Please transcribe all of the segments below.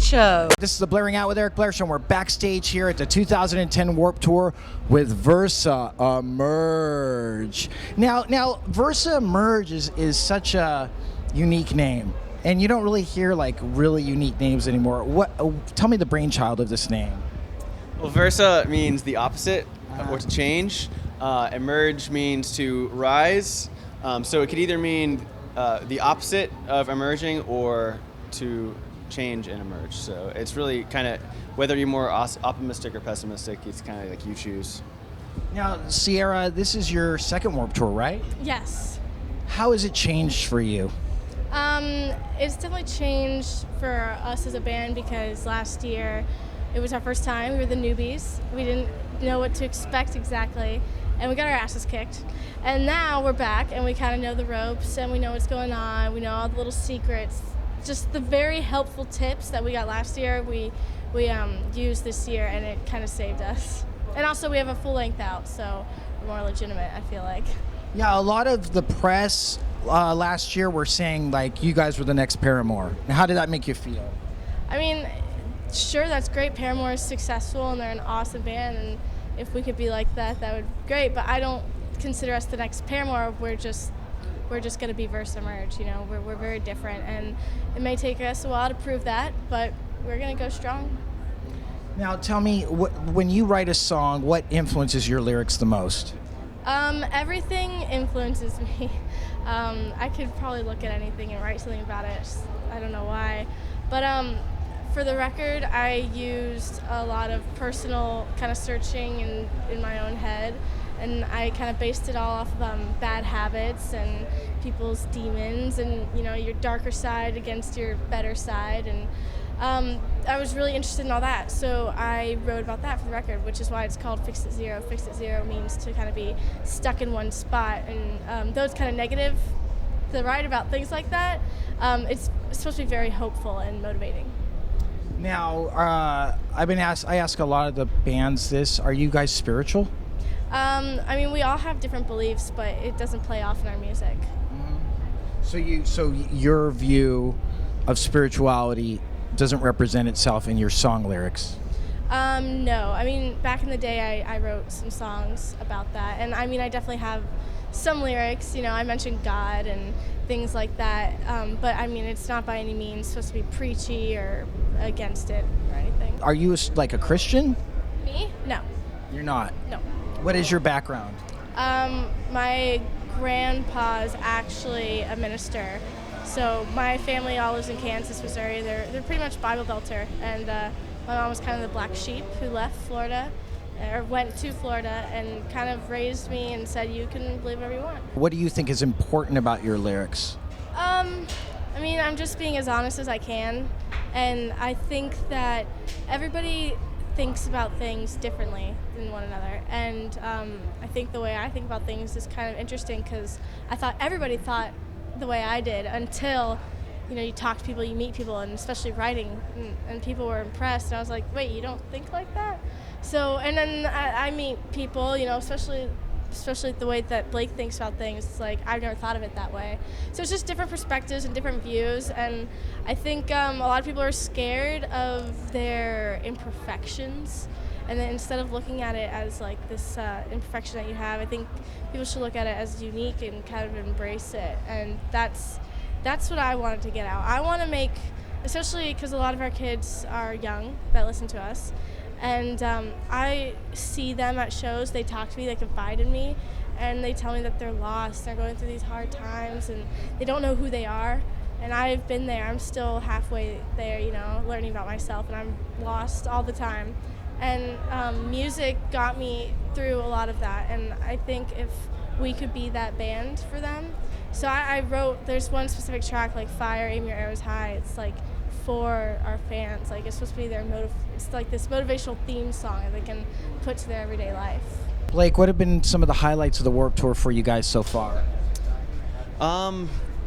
Show. This is the Blairing Out with Eric Blair Show. We're backstage here at the 2010 Warped Tour with VersaEmerge. Now, VersaEmerge is such a unique name, and you don't really hear like really unique names anymore. Tell me the brainchild of this name. Well, Versa means the opposite or to change. Emerge means to rise. So it could either mean the opposite of emerging or to change and emerge. So it's really kind of whether you're more optimistic or pessimistic, it's kind of like you choose. Now, Sierra, this is your second Warped Tour, right? Yes. How has it changed for you? It's definitely changed for us as a band because last year it was our first time. We were the newbies. We didn't know what to expect exactly, and we got our asses kicked. And now we're back, and we kind of know the ropes, and we know what's going on. We know all the little secrets. Just the very helpful tips that we got last year, we used this year, and it kind of saved us. And also, we have a full length out, so we're more legitimate, I feel like. Yeah, a lot of the press last year were saying like you guys were the next Paramore. Now, how did that make you feel? I mean, sure, that's great. Paramore is successful, and they're an awesome band, and if we could be like that, that would be great. But I don't consider us the next Paramore. We're just going to be VersaEmerge. You know, we're very different, and it may take us a while to prove that, but we're going to go strong. Now, tell me, when you write a song, what influences your lyrics the most? Everything influences me. I could probably look at anything and write something about it. I don't know why, but for the record, I used a lot of personal kind of searching in my own head. And I kind of based it all off of bad habits and people's demons and, you know, your darker side against your better side. And I was really interested in all that. So I wrote about that for the record, which is why it's called Fix It Zero. Fix It Zero means to kind of be stuck in one spot. And though it's kind of negative to write about things like that, it's supposed to be very hopeful and motivating. Now, I ask a lot of the bands this. Are you guys spiritual? I mean, we all have different beliefs, but it doesn't play off in our music. Mm-hmm. So your view of spirituality doesn't represent itself in your song lyrics? No. I mean, back in the day, I wrote some songs about that, and I mean, I definitely have some lyrics. You know, I mentioned God and things like that, but I mean, it's not by any means supposed to be preachy or against it or anything. Are you like a Christian? Me? No. You're not? No. What is your background? My grandpa's actually a minister. So my family all lives in Kansas, Missouri. They're pretty much Bible Belter. And my mom was kind of the black sheep who left Florida, or went to Florida, and kind of raised me and said, you can believe whatever you want. What do you think is important about your lyrics? I mean, I'm just being as honest as I can. And I think that everybody thinks about things differently than one another, and I think the way I think about things is kind of interesting because I thought everybody thought the way I did until, you know, you talk to people, you meet people, and especially writing, and people were impressed, and I was like, wait, you don't think like that? So, and then I meet people, you know, especially the way that Blake thinks about things. It's like, I've never thought of it that way. So it's just different perspectives and different views, and I think a lot of people are scared of their imperfections, and then instead of looking at it as like this imperfection that you have, I think people should look at it as unique and kind of embrace it, and that's what I wanted to get out. I want to make, especially because a lot of our kids are young that listen to us, and I see them at shows, they talk to me, they confide in me, and they tell me that they're lost, they're going through these hard times, and they don't know who they are. And I've been there, I'm still halfway there, you know, learning about myself, and I'm lost all the time. And music got me through a lot of that, and I think if we could be that band for them. So I wrote, there's one specific track, like Fire, Aim Your Arrows High, it's like for our fans, like it's supposed to be their it's like this motivational theme song that they can put to their everyday life. Blake, what have been some of the highlights of the Warped Tour for you guys so far?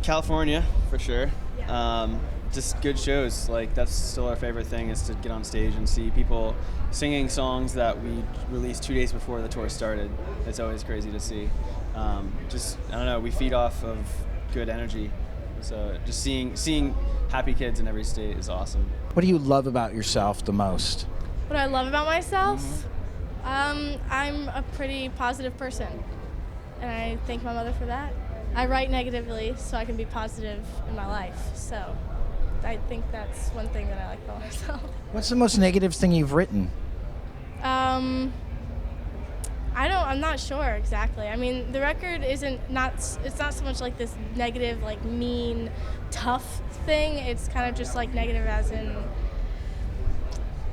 California, for sure. Yeah. Just good shows. Like, that's still our favorite thing, is to get on stage and see people singing songs that we released 2 days before the tour started. It's always crazy to see. I don't know, we feed off of good energy So just seeing happy kids in every state is awesome. What do you love about yourself the most? What I love about myself? I'm a pretty positive person, and I thank my mother for that. I write negatively so I can be positive in my life. So I think that's one thing that I like about myself. What's the most negative thing you've written? I'm not sure exactly. I mean, the record it's not so much like this negative, like mean, tough thing. It's kind of just like negative as in,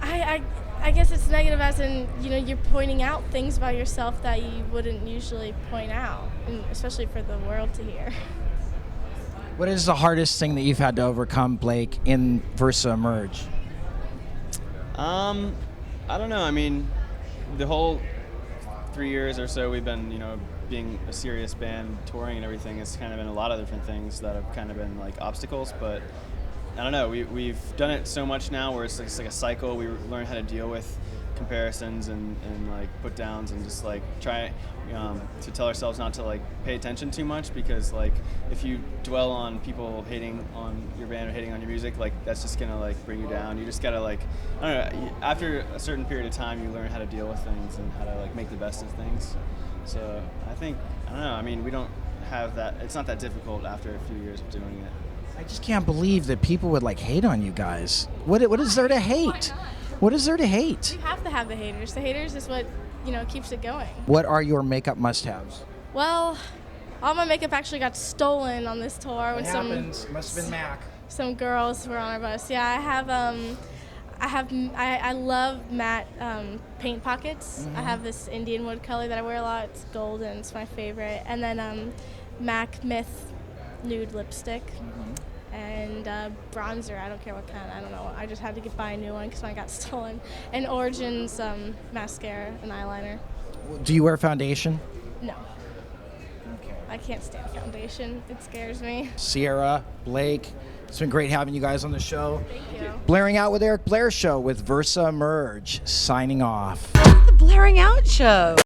I guess it's negative as in, you're pointing out things about yourself that you wouldn't usually point out, and especially for the world to hear. What is the hardest thing that you've had to overcome, Blake, in VersaEmerge? I don't know. I mean, the whole 3 years or so we've been, being a serious band, touring and everything, it's kind of been a lot of different things that have kind of been like obstacles, but I don't know, we've done it so much now where it's like a cycle. We learn how to deal with comparisons and like put downs, and just like try to tell ourselves not to like pay attention too much, because like if you dwell on people hating on your band or hating on your music, like that's just gonna like bring you down. You just gotta like, I don't know, after a certain period of time you learn how to deal with things and how to like make the best of things. So I don't know, I mean, we don't have that, it's not that difficult after a few years of doing it. I just can't believe that people would like hate on you guys. What is there to hate? What is there to hate? You have to have the haters. The haters is what, keeps it going. What are your makeup must-haves? Well, all my makeup actually got stolen on this tour when It must have been Mac. some girls were on our bus. Yeah, I love matte paint pockets. I have this Indian wood color that I wear a lot. It's gold and it's my favorite. And then MAC Myth nude lipstick. And bronzer, I don't care what kind, I don't know. I just had to buy a new one because mine got stolen. And Origins mascara and eyeliner. Do you wear foundation? No, Okay. I can't stand foundation. It scares me. Sierra, Blake, it's been great having you guys on the show. Thank you. Blaring Out with Eric Blair show with VersaEmerge, signing off. The Blaring Out Show.